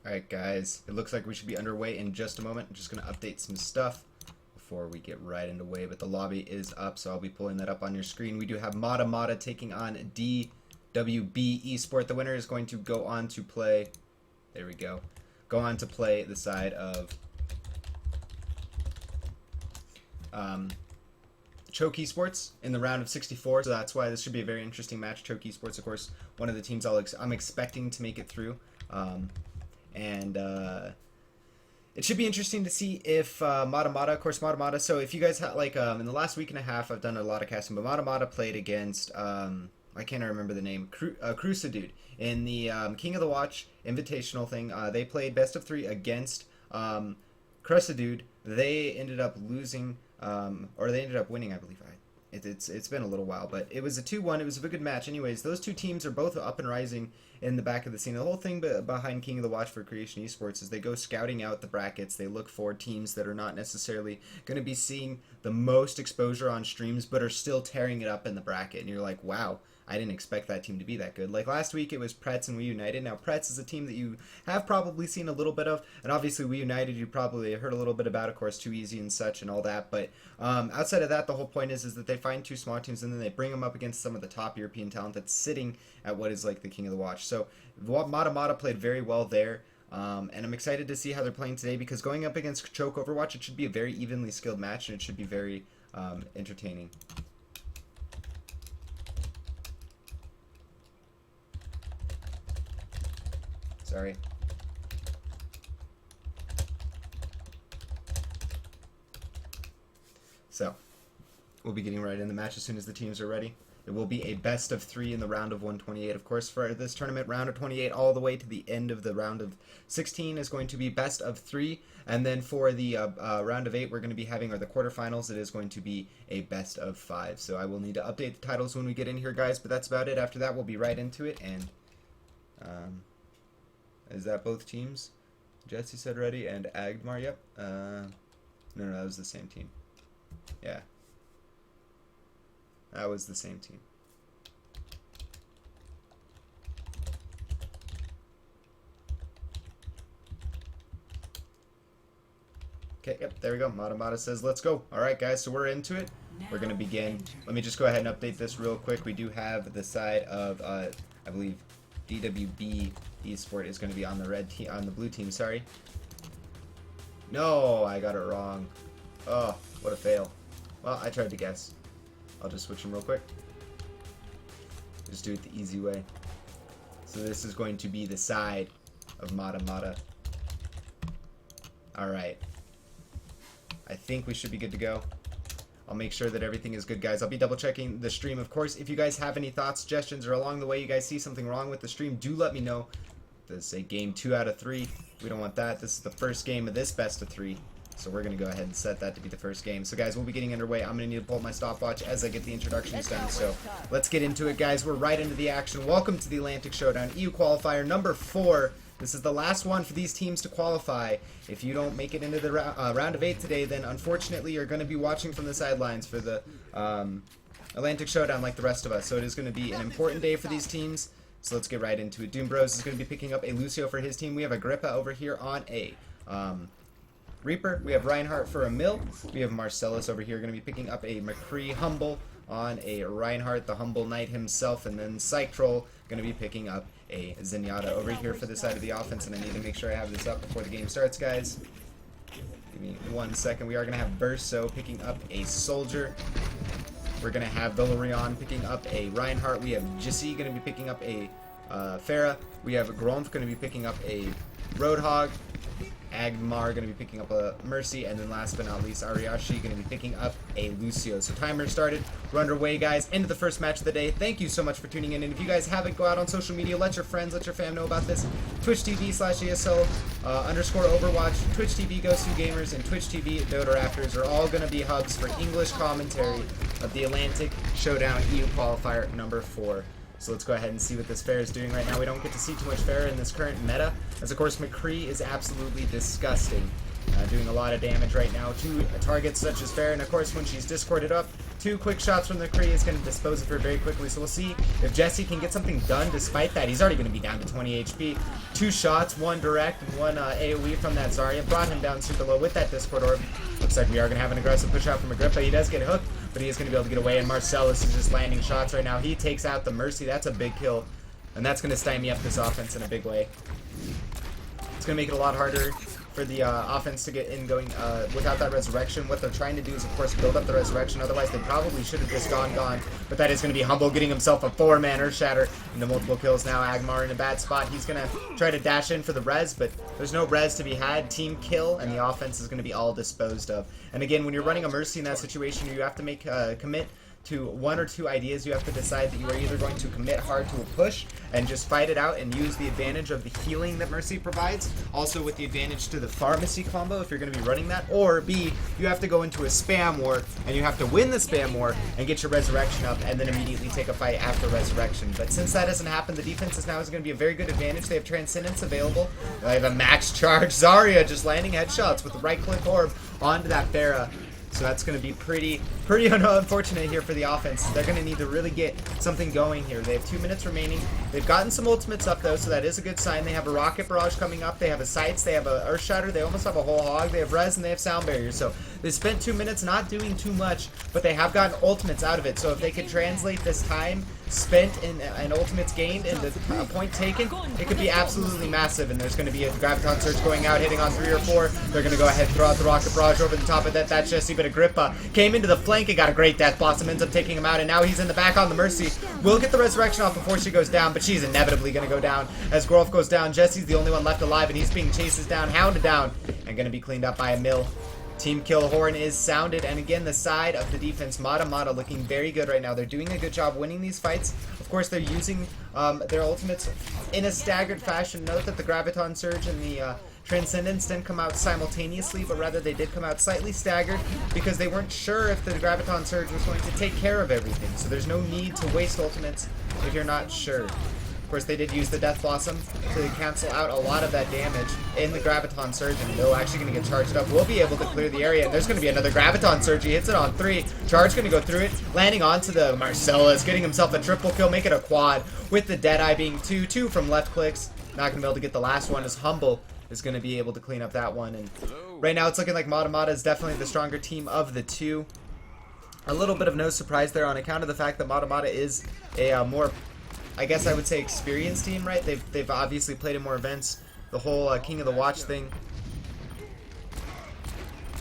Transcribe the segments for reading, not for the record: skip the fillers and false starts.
Alright guys, it looks like we should be underway in just a moment. I'm just going to update some stuff before we get right underway, but the lobby is up, so I'll be pulling that up on your screen. We do have Mada Mada taking on DwB Esports. The winner is going to go on to play, there we go, go on to play the side of Choke Esports in the round of 64, so that's why this should be a very interesting match. Choke Esports, of course, one of the teams I'm expecting to make it through. It should be interesting to see if Mada Mada, of course, Mada Mada. So if you guys have, like, in the last week and a half, I've done a lot of casting, but Mada Mada played against, I can't remember the name, Crusa Dude in the King of the Watch Invitational thing. They played best of 3 against Crusa Dude. They ended up losing, or they ended up winning, I believe. It's been a little while, but it was a 2-1. It was a good match. Anyways, those two teams are both up and rising in the back of the scene. The whole thing behind King of the Watch for Creation Esports is they go scouting out the brackets. They look for teams that are not necessarily going to be seeing the most exposure on streams, but are still tearing it up in the bracket. And you're like, wow, I didn't expect that team to be that good. Like last week, it was Pretz and We United. Now, Pretz is a team that you have probably seen a little bit of, and obviously We United you probably heard a little bit about, of course, Too Easy and such and all that. But outside of that, the whole point is that they find two small teams and then they bring them up against some of the top European talent that's sitting at what is like the King of the Watch. So Mada Mada played very well there. And I'm excited to see how they're playing today, because going up against Choke Overwatch, it should be a very evenly skilled match, and it should be very entertaining. Sorry. So, we'll be getting right in the match as soon as the teams are ready. It will be a best of 3 in the round of 128. Of course, for this tournament, round of 28 all the way to the end of the round of 16 is going to be best of 3. And then for the round of 8, we're going to be having, or the quarterfinals, it is going to be a best of 5. So I will need to update the titles when we get in here, guys, but that's about it. After that, we'll be right into it. And is that both teams? Jesse said ready, and Agmar, yep. No, that was the same team. Yeah. That was the same team. Okay, yep, there we go. Mada Mada says, let's go. Alright, guys, so we're into it. We're going to begin. Let me just go ahead and update this real quick. We do have the side of, I believe, DwB Esports is going to be on the red team, on the blue team, sorry. No, I got it wrong. Oh, what a fail. Well, I tried to guess. I'll just switch them real quick. Just do it the easy way. So this is going to be the side of Mada Mada. Alright. I think we should be good to go. I'll make sure that everything is good, guys. I'll be double checking the stream. Of course, if you guys have any thoughts, suggestions, or along the way you guys see something wrong with the stream, do let me know. This is a game 2 out of 3. We don't want that. This is the first game of this best of 3. So we're going to go ahead and set that to be the first game. So guys, we'll be getting underway. I'm going to need to pull up my stopwatch as I get the introductions done. So let's get into it, guys. We're right into the action. Welcome to the Atlantic Showdown EU Qualifier number 4. This is the last one for these teams to qualify. If you don't make it into the round of 8 today, then unfortunately you're going to be watching from the sidelines for the Atlantic Showdown like the rest of us. So it is going to be an important day for these teams. So let's get right into it. Doom Bros is going to be picking up a Lucio for his team. We have Agrippa over here on a Reaper. We have Reinhardt for a Mill. We have Marcellus over here going to be picking up a McCree Humble on a Reinhardt, the Humble Knight himself, and then Psychtroll going to be picking up a Zenyatta over here for the side of the offense, and I need to make sure I have this up before the game starts, guys. Give me 1 second. We are going to have Verso picking up a Soldier. We're going to have Valerian picking up a Reinhardt. We have Jissi going to be picking up a Pharah. We have Gromf going to be picking up a Roadhog. Agmar going to be picking up a Mercy, and then last but not least, Ariashi going to be picking up a Lucio. So timer started. We're underway, guys, into the first match of the day. Thank you so much for tuning in, and if you guys haven't, go out on social media, let your friends, let your fam know about this. Twitch TV/ESL _Overwatch, Twitch TV Ghost 2 Gamers, and Twitch TV Dota RaptorZ are all going to be hubs for English commentary of the Atlantic Showdown EU Qualifier number 4. So let's go ahead and see what this Pharah is doing right now. We don't get to see too much Pharah in this current meta, as of course McCree is absolutely disgusting. Doing a lot of damage right now to targets such as Fair, and of course when she's discorded up, 2 quick shots from the Kree is going to dispose of her very quickly, so we'll see if Jesse can get something done despite that. He's already going to be down to 20 HP. 2 shots, 1 direct and 1 AoE from that Zarya, brought him down super low with that Discord Orb. Looks like we are going to have an aggressive push out from Agrippa. He does get hooked, but he is going to be able to get away, and Marcellus is just landing shots right now. He takes out the Mercy. That's a big kill, and that's going to stymie up this offense in a big way. It's going to make it a lot harder for the offense to get in going without that resurrection. What they're trying to do is, of course, build up the resurrection. Otherwise, they probably should have just gone. But that is going to be Humble getting himself a 4-man Earth Shatter into multiple kills now. Agmar in a bad spot. He's going to try to dash in for the res, but there's no res to be had. Team kill, and the offense is going to be all disposed of. And again, when you're running a Mercy in that situation, you have to make a commit to 1 or 2 ideas. You have to decide that you are either going to commit hard to a push and just fight it out and use the advantage of the healing that Mercy provides, also with the advantage to the pharmacy combo if you're going to be running that, or B, you have to go into a spam war and you have to win the spam war and get your resurrection up and then immediately take a fight after resurrection. But since that doesn't happen, the defense is going to be a very good advantage. They have Transcendence available. They have a max charge. Zarya just landing headshots with the right click orb onto that Pharah. So that's going to be pretty unfortunate here for the offense. They're going to need to really get something going here. They have 2 minutes remaining. They've gotten some ultimates up, though, so that is a good sign. They have a Rocket Barrage coming up. They have a Sights. They have a Earth Shatter. They almost have a whole Hog. They have Res, and they have Sound Barrier. So they spent 2 minutes not doing too much, but they have gotten ultimates out of it. So if they can translate this time spent and ultimates gained into a point taken, it could be absolutely massive. And there's going to be a Graviton Surge going out, hitting on 3 or 4. They're going to go ahead and throw out the Rocket Barrage over the top of that. That's Jesse, but Agrippa came into the flank and got a great Death Blossom, ends up taking him out, and now he's in the back on the Mercy. Will get the resurrection off before she goes down, but she's inevitably going to go down. As Grolf goes down, Jesse's the only one left alive, and he's being chased down, hounded down, and going to be cleaned up by a mill. Team kill horn is sounded, and again, the side of the defense, Mada Mada, looking very good right now. They're doing a good job winning these fights. Of course, they're using their ultimates in a staggered fashion. Note that the Graviton Surge and the Transcendence didn't come out simultaneously, but rather they did come out slightly staggered because they weren't sure if the Graviton Surge was going to take care of everything. So there's no need to waste ultimates if you're not sure. Of course, they did use the Death Blossom to cancel out a lot of that damage in the Graviton Surge, and Mill actually going to get charged up. We'll be able to clear the area, and there's going to be another Graviton Surge. He hits it on 3. Charge going to go through it, landing onto the Marcellus, getting himself a triple kill, make it a quad, with the Deadeye being 2 from left clicks. Not going to be able to get the last one, as Humble is going to be able to clean up that one. And right now, it's looking like Mada Mada is definitely the stronger team of the two. A little bit of no surprise there on account of the fact that Mada Mada is a more, I guess I would say, experienced team, right? They've obviously played in more events. The whole King of the Watch thing.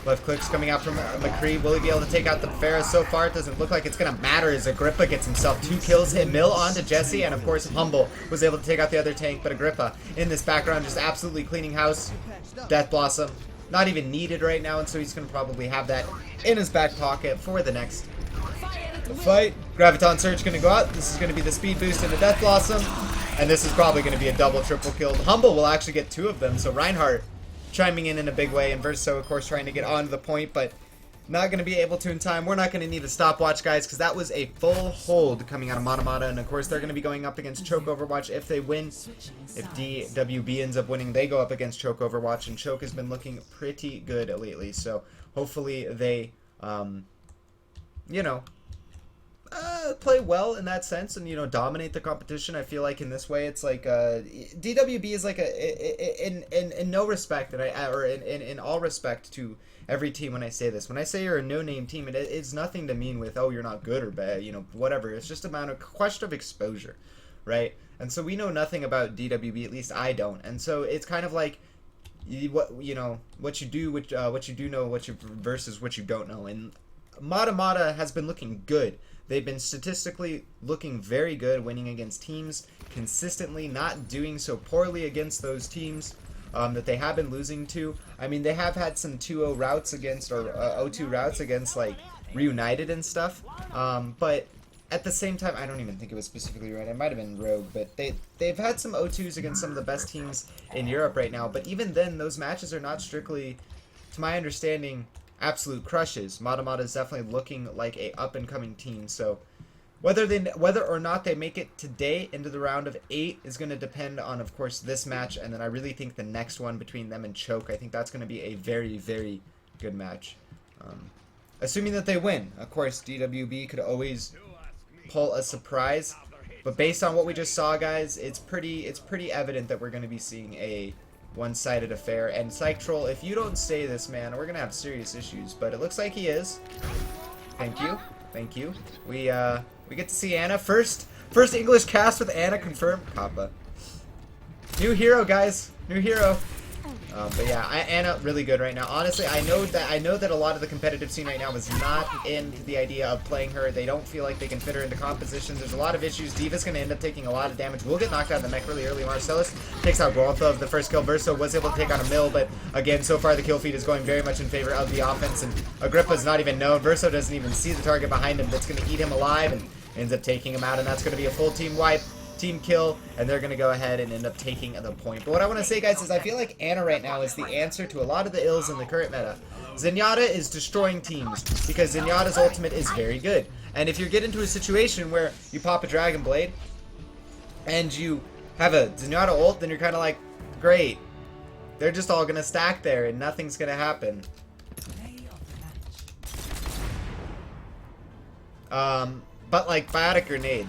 Left clicks coming out from McCree. Will he be able to take out the Pharah? So far, it doesn't look like it's going to matter as Agrippa gets himself 2 kills, hit Mill onto Jesse, and of course Humble was able to take out the other tank, but Agrippa in this background just absolutely cleaning house. Death Blossom, not even needed right now, and so he's going to probably have that in his back pocket for the next fight. Graviton Surge going to go out. This is going to be the speed boost into Death Blossom, and this is probably going to be a double, triple kill. Humble will actually get 2 of them, so Reinhardt chiming in a big way, and Verso, of course, trying to get onto the point, but not going to be able to in time. We're not going to need a stopwatch, guys, because that was a full hold coming out of Mada Mada, and of course, they're going to be going up against Choke Overwatch if they win. If DwB ends up winning, they go up against Choke Overwatch, and Choke has been looking pretty good lately, so hopefully they, you know, play well in that sense and, you know, dominate the competition. I feel like in this way it's like DwB is like a in no respect, and in all respect to every team. When I say this, when I say you're a no-name team, it's nothing to mean with, oh, you're not good or bad, you know, whatever. It's just a question of exposure, right? And so we know nothing about DwB, at least I don't, and so it's kind of like what you know, what you do, what you do know, what you versus what you don't know. And Mada Mada has been looking good. They've been statistically looking very good, winning against teams consistently, not doing so poorly against those teams that they have been losing to. I mean, they have had some 2-0 routes against, or 0-2 routes against, like, Reunited and stuff. But at the same time, I don't even think it was specifically Reunited. It might have been Rogue, but they've had some 0-2s against some of the best teams in Europe right now. But even then, those matches are not strictly, to my understanding, absolute crushes. Mada Mada is definitely looking like a up-and-coming team, so Whether or not they make it today into the round of 8 is going to depend on, of course, this match, and then I really think the next one between them and Choke, I think that's going to be a very, very good match. Assuming that they win. Of course, DwB could always pull a surprise, but based on what we just saw, guys, it's pretty evident that we're going to be seeing a one-sided affair. And Psych Troll, if you don't stay this, man, we're going to have serious issues, but it looks like he is. Thank you. Thank you. We get to see Anna. First English cast with Anna confirmed. Kappa. New hero, guys. New hero. But yeah, Anna really good right now. Honestly, I know that a lot of the competitive scene right now is not into the idea of playing her. They don't feel like they can fit her into compositions. There's a lot of issues. D.Va's going to end up taking a lot of damage. We'll get knocked out of the mech really early. Marcellus takes out Groltha. The first kill. Verso was able to take on a Mill, but again, so far the kill feed is going very much in favor of the offense, and Agrippa's not even known. Verso doesn't even see the target behind him that's going to eat him alive, and ends up taking him out, and that's going to be a full team wipe. Team kill, and they're going to go ahead and end up taking the point. But what I want to say, guys, is I feel like Anna right now is the answer to a lot of the ills in the current meta. Zenyatta is destroying teams because Zenyatta's ultimate is very good. And if you get into a situation where you pop a Dragon Blade and you have a Zenyatta ult, then you're kind of like, great. They're just all going to stack there and nothing's going to happen. But like Biotic Grenade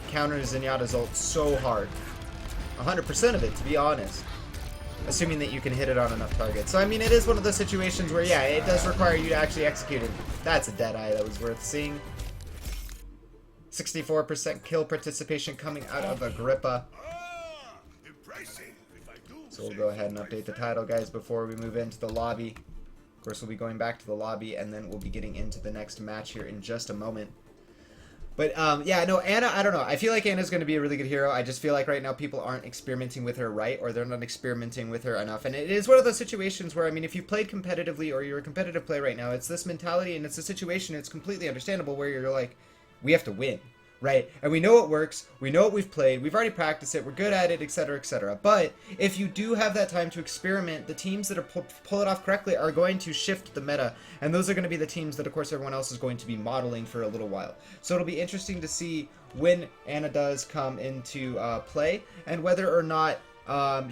counters Zenyatta's ult so hard. 100% of it, to be honest. Assuming that you can hit it on enough targets. So, I mean, it is one of those situations where, yeah, it does require you to actually execute it. That's a Deadeye that was worth seeing. 64% kill participation coming out of Agrippa. So we'll go ahead and update the title, guys, before we move into the lobby. Of course, we'll be going back to the lobby, and then we'll be getting into the next match here in just a moment. But, yeah, no, Anna, I don't know. I feel like Anna's going to be a really good hero. I just feel like right now people aren't experimenting with her right, or they're not experimenting with her enough. And it is one of those situations where, I mean, if you played competitively or you're a competitive player right now, it's this mentality, and it's a situation, it's completely understandable, where you're like, we have to win, right? And we know it works. We know what we've played. We've already practiced it. We're good at it, etc., etc. But if you do have that time to experiment, the teams that are pull it off correctly are going to shift the meta. And those are going to be the teams that, of course, everyone else is going to be modeling for a little while. So it'll be interesting to see when Anna does come into play, and whether or not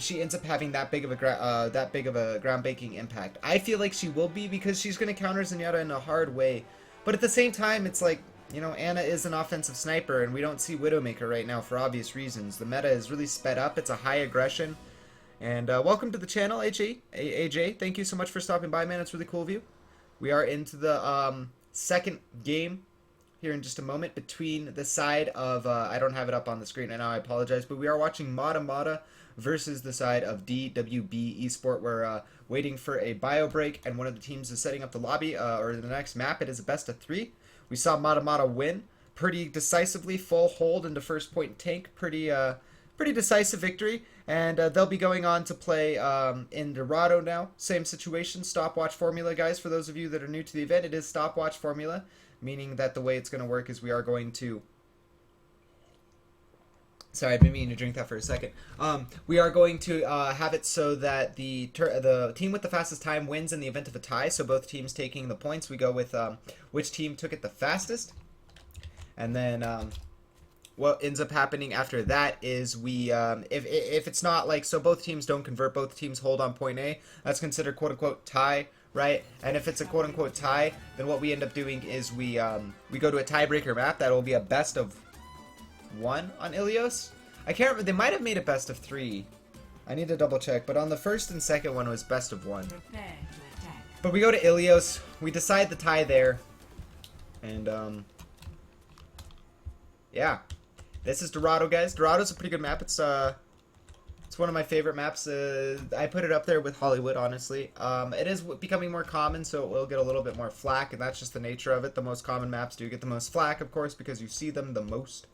she ends up having that big of a ground-breaking impact. I feel like she will be, because she's going to counter Zenyatta in a hard way. But at the same time, it's like, you know, Anna is an offensive sniper, and we don't see Widowmaker right now for obvious reasons. The meta is really sped up. It's a high aggression. And welcome to the channel, AJ. Thank you so much for stopping by, man. It's really cool of you. We are into the second game here in just a moment between the side of, I don't have it up on the screen right now, I apologize, but we are watching Mada Mada versus the side of DwB Esports. We're waiting for a bio break, and one of the teams is setting up the lobby, or the next map. It is a best of 3. We saw Mada Mada win pretty decisively, full hold into first point tank, pretty decisive victory, and they'll be going on to play in Dorado now. Same situation, stopwatch formula, guys. For those of you that are new to the event, it is stopwatch formula, meaning that the way it's going to work is we are going to... Sorry, I've been meaning to drink that for a second. We are going to have it so that the team with the fastest time wins in the event of a tie. So both teams taking the points. We go with which team took it the fastest. And then what ends up happening after that is we, if it's not like, so both teams don't convert, both teams hold on point A, that's considered quote-unquote tie, right? And if it's a quote-unquote tie, then what we end up doing is we go to a tiebreaker map. That will be a best of 1 on Ilios. I can't remember. They might have made it best of 3. I need to double check. But on the first and second one was best of 1. But we go to Ilios. We decide the tie there. And, yeah. This is Dorado, guys. Dorado's a pretty good map. It's one of my favorite maps. I put it up there with Hollywood, honestly. It is becoming more common, so it will get a little bit more flack, and that's just the nature of it. The most common maps do get the most flack, of course, because you see them the most.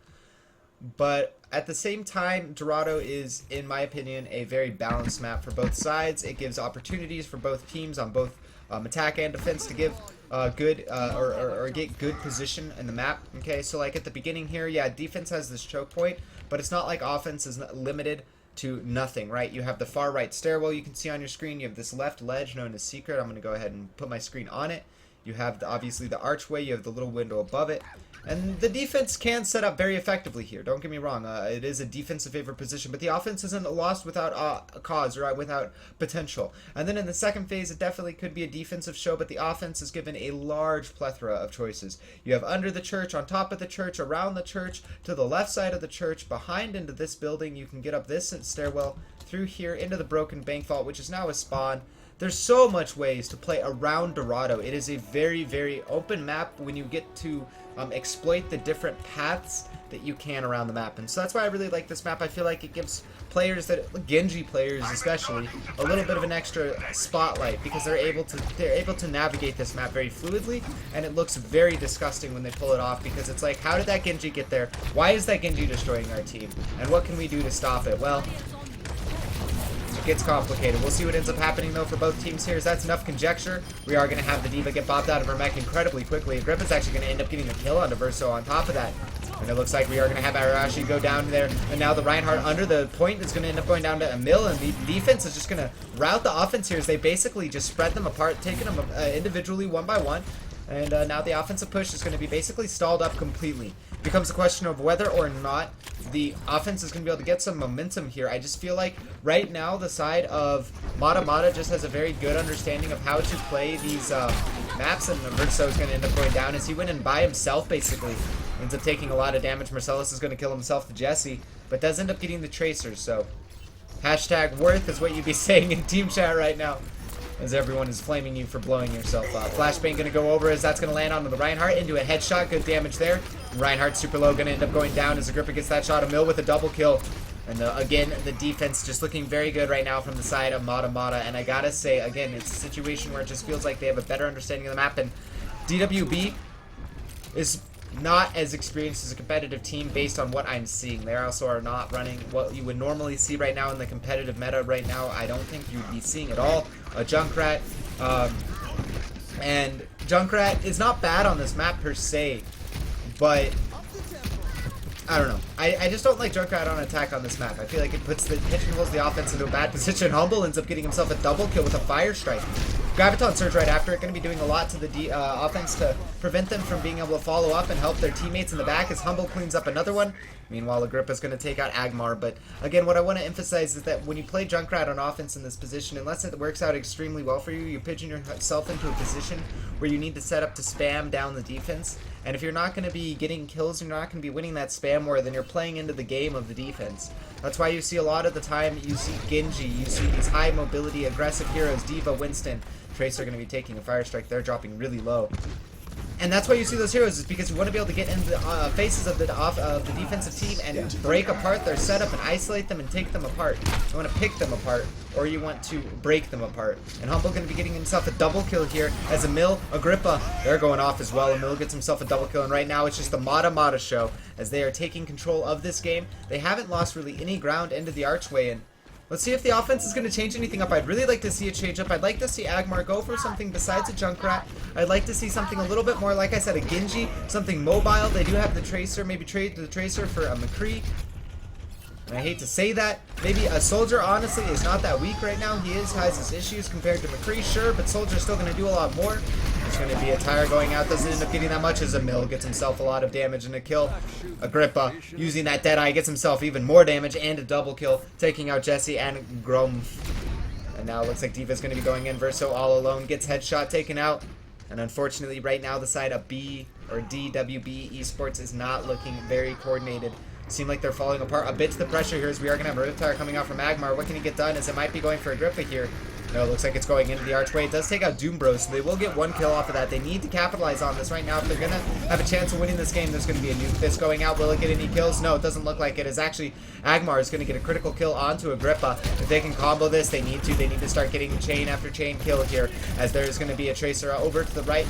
But at the same time, Dorado is, in my opinion, a very balanced map for both sides. It gives opportunities for both teams on both attack and defense to give good or get good position in the map. Okay, so like at the beginning here, yeah, defense has this choke point, but it's not like offense is limited to nothing, right? You have the far right stairwell you can see on your screen. You have this left ledge known as secret. I'm going to go ahead and put my screen on it. You have obviously the archway. You have the little window above it. And the defense can set up very effectively here. Don't get me wrong. It is a defensive favored position, but the offense isn't lost without a cause or without potential. And then in the second phase, it definitely could be a defensive show, but the offense is given a large plethora of choices. You have under the church, on top of the church, around the church, to the left side of the church, behind into this building. You can get up this stairwell, through here, into the broken bank vault, which is now a spawn. There's so much ways to play around Dorado. It is a very, very open map when you get to exploit the different paths that you can around the map. And so that's why I really like this map. I feel like it gives players, Genji players especially, a little bit of an extra spotlight because they're able to navigate this map very fluidly, and it looks very disgusting when they pull it off because it's like, how did that Genji get there? Why is that Genji destroying our team? And what can we do to stop it? Well, it gets complicated. We'll see what ends up happening though for both teams here. That's enough conjecture. We are going to have the D.Va get bopped out of her mech incredibly quickly. Agrippa's actually going to end up getting the kill on Verso on top of that. And it looks like we are going to have Arashi go down there. And now the Reinhardt under the point is going to end up going down to Emil. And the defense is just going to route the offense here as they basically just spread them apart, taking them individually one by one. And now the offensive push is going to be basically stalled up completely. Becomes a question of whether or not the offense is going to be able to get some momentum here. I just feel like right now the side of Mada Mada just has a very good understanding of how to play these maps, and Verso is going to end up going down as he went in by himself basically. Ends up taking a lot of damage. Marcellus is going to kill himself to Jesse, but does end up getting the tracers, so hashtag worth is what you'd be saying in team chat right now, as everyone is flaming you for blowing yourself up. Flashbang going to go over as that's going to land onto the Reinhardt into a headshot. Good damage there. Reinhardt super low, going to end up going down as Agrippa gets that shot. Emil with a double kill. And again, the defense just looking very good right now from the side of Mada Mada. And I gotta say, again, it's a situation where it just feels like they have a better understanding of the map. And DwB is not as experienced as a competitive team based on what I'm seeing. They also are not running what you would normally see right now in the competitive meta right now. I don't think you'd be seeing at all a Junkrat. And Junkrat is not bad on this map per se, but I don't know. I just don't like Junkrat on attack on this map. I feel like it pigeonholes the offense into a bad position. Humble ends up getting himself a double kill with a fire strike. Graviton Surge right after it, going to be doing a lot to the offense to prevent them from being able to follow up and help their teammates in the back as Humble cleans up another one. Meanwhile, Agrippa's going to take out Agmar. But again, what I want to emphasize is that when you play Junkrat on offense in this position, unless it works out extremely well for you, you pigeon yourself into a position where you need to set up to spam down the defense. And if you're not going to be getting kills, you're not going to be winning that spam war, then you're playing into the game of the defense. That's why you see a lot of the time, you see Genji, you see these high mobility aggressive heroes, D.Va, Winston. Tracer going to be taking a fire strike. They're dropping really low. And that's why you see those heroes, is because you want to be able to get into the faces of the defensive team and break apart their setup and isolate them and take them apart. You want to pick them apart, or you want to break them apart. And Humble going to be getting himself a double kill here as Emil, Agrippa, they're going off as well. Emil gets himself a double kill, and right now it's just the Mada Mada show as they are taking control of this game. They haven't lost really any ground into the archway, and let's see if the offense is going to change anything up. I'd really like to see a change up. I'd like to see Agmar go for something besides a Junkrat. I'd like to see something a little bit more, like I said, a Genji, something mobile. They do have the Tracer. Maybe trade the Tracer for a McCree. And I hate to say that. Maybe a Soldier, honestly, is not that weak right now. He has his issues compared to McCree, sure, but Soldier's still going to do a lot more. There's going to be a tire going out. Doesn't end up getting that much as Emil gets himself a lot of damage and a kill. Agrippa, using that Deadeye, gets himself even more damage and a double kill, taking out Jesse and Grom. And now it looks like D.Va's going to be going in. Verso all alone, gets headshot taken out. And unfortunately, right now, the side of DwB Esports is not looking very coordinated. Seem like they're falling apart a bit to the pressure here as we are going to have a Riptire coming out from Agmar. What can he get done as it might be going for Agrippa here? No, it looks like it's going into the archway. It does take out Doom Bros, so they will get one kill off of that. They need to capitalize on this right now. If they're going to have a chance of winning this game, there's going to be a nuke fist going out. Will it get any kills? No, it doesn't look like it. Is actually Agmar is going to get a critical kill onto Agrippa. If they can combo this, they need to. They need to start getting chain after chain kill here, as there's going to be a Tracer over to the right.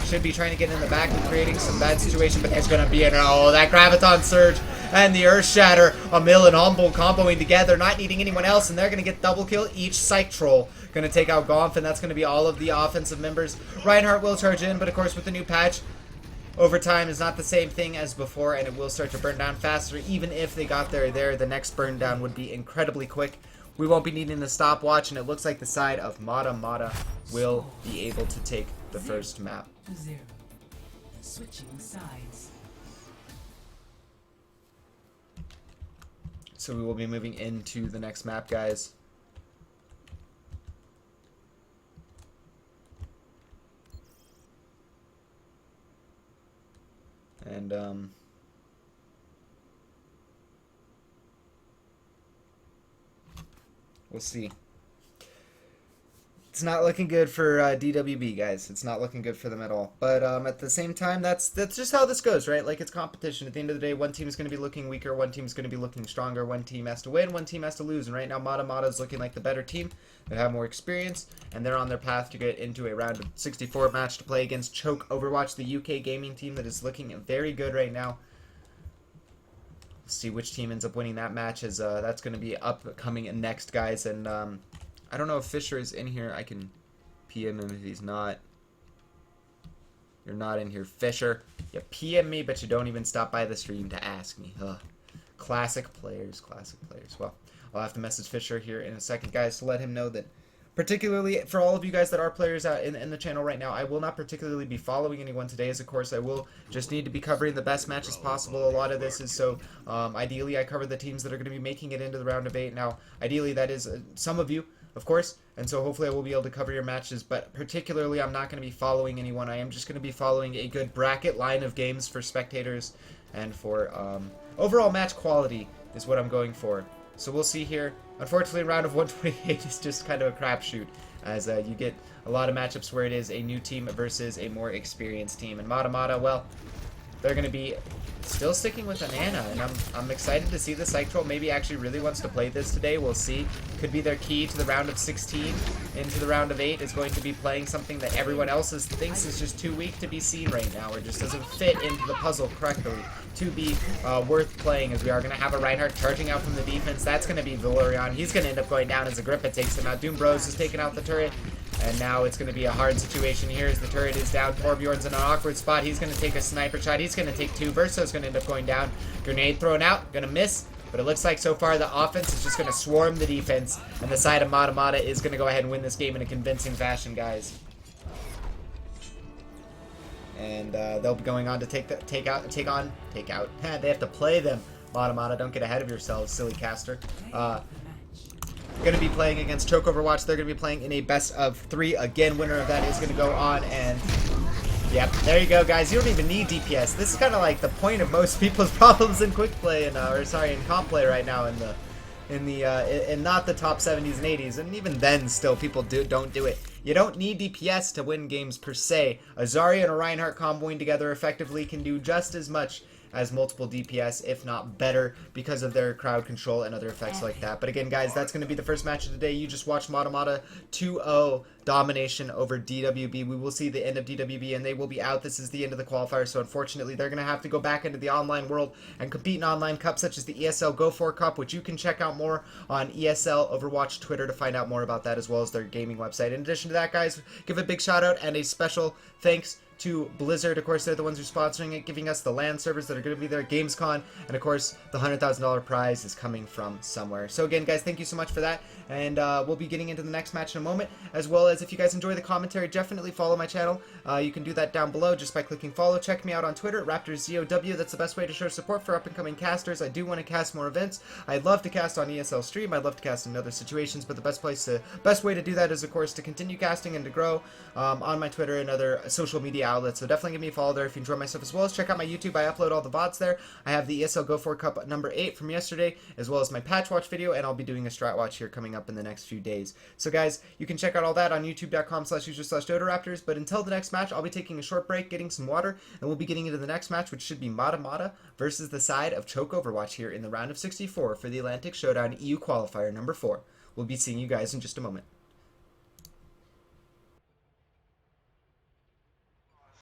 Should be trying to get in the back and creating some bad situation, but there's going to be that Graviton Surge and the Earth Shatter. Emil and Humble comboing together, not needing anyone else, and they're going to get double kill each Psych Troll. Going to take out Gomf, and that's going to be all of the offensive members. Reinhardt will charge in, but of course with the new patch, overtime is not the same thing as before, and it will start to burn down faster. Even if they got there, the next burn down would be incredibly quick. We won't be needing the stopwatch, and it looks like the side of Mada Mada will be able to take the first map. Switching sides. So we will be moving into the next map, guys. And we'll see. It's not looking good for DwB, guys. It's not looking good for them at all. But at the same time, that's just how this goes, right? Like, it's competition. At the end of the day, one team is going to be looking weaker, one team is going to be looking stronger, one team has to win, one team has to lose. And right now, Mada Mada is looking like the better team. They have more experience, and they're on their path to get into a round of 64 match to play against Choke Overwatch, the UK gaming team that is looking very good right now. See which team ends up winning that match, as that's going to be upcoming next, guys. And I don't know if Fisher is in here. I can PM him if he's not. You're not in here, Fisher. You PM me, but you don't even stop by the stream to ask me. Ugh. Classic players, classic players. Well, I'll have to message Fisher here in a second, guys, to let him know that, particularly for all of you guys that are players out in the channel right now, I will not particularly be following anyone today, as of course I will just need to be covering the best matches possible. A lot of this is so ideally I cover the teams that are going to be making it into the round of 8. Now, ideally that is some of you, of course, and so hopefully I will be able to cover your matches, but particularly I'm not going to be following anyone. I am just going to be following a good bracket line of games for spectators, and for overall match quality is what I'm going for. So we'll see here. Unfortunately, round of 128 is just kind of a crapshoot, as you get a lot of matchups where it is a new team versus a more experienced team. And Mada Mada, well, they're going to be still sticking with an Ana, and I'm excited to see the Psych Troll maybe actually really wants to play this today. We'll see. Could be their key to the round of 16 into the round of 8, is going to be playing something that everyone else thinks is just too weak to be seen right now, or just doesn't fit into the puzzle correctly to be worth playing, as we are going to have a Reinhardt charging out from the defense. That's going to be Valorian. He's going to end up going down as Agrippa takes him out. Doom Bros is taking out the turret. And now it's going to be a hard situation here as the turret is down. Torbjorn's in an awkward spot. He's going to take a sniper shot. He's going to take 2. Verso's going to end up going down. Grenade thrown out. Going to miss. But it looks like so far the offense is just going to swarm the defense. And the side of Mada Mada is going to go ahead and win this game in a convincing fashion, guys. And they'll be going on to take out. They have to play them. Mada Mada, don't get ahead of yourselves, silly caster. Going to be playing against Choke Overwatch. They're going to be playing in a best of 3. Again, winner of that is going to go on, and yep, there you go, guys. You don't even need DPS. This is kind of like the point of most people's problems in quick play and in comp play right now in not the top 70s and 80s, and even then still people don't do it. You don't need DPS to win games per se. A Zarya and a Reinhardt comboing together effectively can do just as much as multiple DPS, if not better, because of their crowd control and other effects like that. But again, guys, that's going to be the first match of the day. You just watched Mada Mada 2-0 domination over DwB. We will see the end of DwB, and they will be out. This is the end of the qualifier, so unfortunately, they're going to have to go back into the online world and compete in online cups such as the ESL Go 4 Cup, which you can check out more on ESL Overwatch Twitter to find out more about that, as well as their gaming website. In addition to that, guys, give a big shout out and a special thanks to Blizzard. Of course, they're the ones who are sponsoring it, giving us the LAN servers that are going to be there at Gamescom, and of course, the $100,000 prize is coming from somewhere. So again, guys, thank you so much for that, and we'll be getting into the next match in a moment, as well as if you guys enjoy the commentary, definitely follow my channel. You can do that down below just by clicking follow. Check me out on Twitter at RaptorZOW. That's the best way to show support for up-and-coming casters. I do want to cast more events. I'd love to cast on ESL Stream. I'd love to cast in other situations, but the best way to do that is, of course, to continue casting and to grow on my Twitter and other social media outlets. So definitely give me a follow there if you enjoy my stuff, as well as check out my YouTube. I upload all the VODs there. I have the ESL Go 4 Cup number 8 from yesterday, as well as my patch watch video, and I'll be doing a strat watch here coming up in the next few days. So guys, you can check out all that on youtube.com/user/DotaRaptors. But until the next match, I'll be taking a short break, getting some water, and we'll be getting into the next match, which should be Mada Mada versus the side of Choke Overwatch here in the round of 64 for the Atlantic Showdown EU Qualifier number 4. We'll be seeing you guys in just a moment.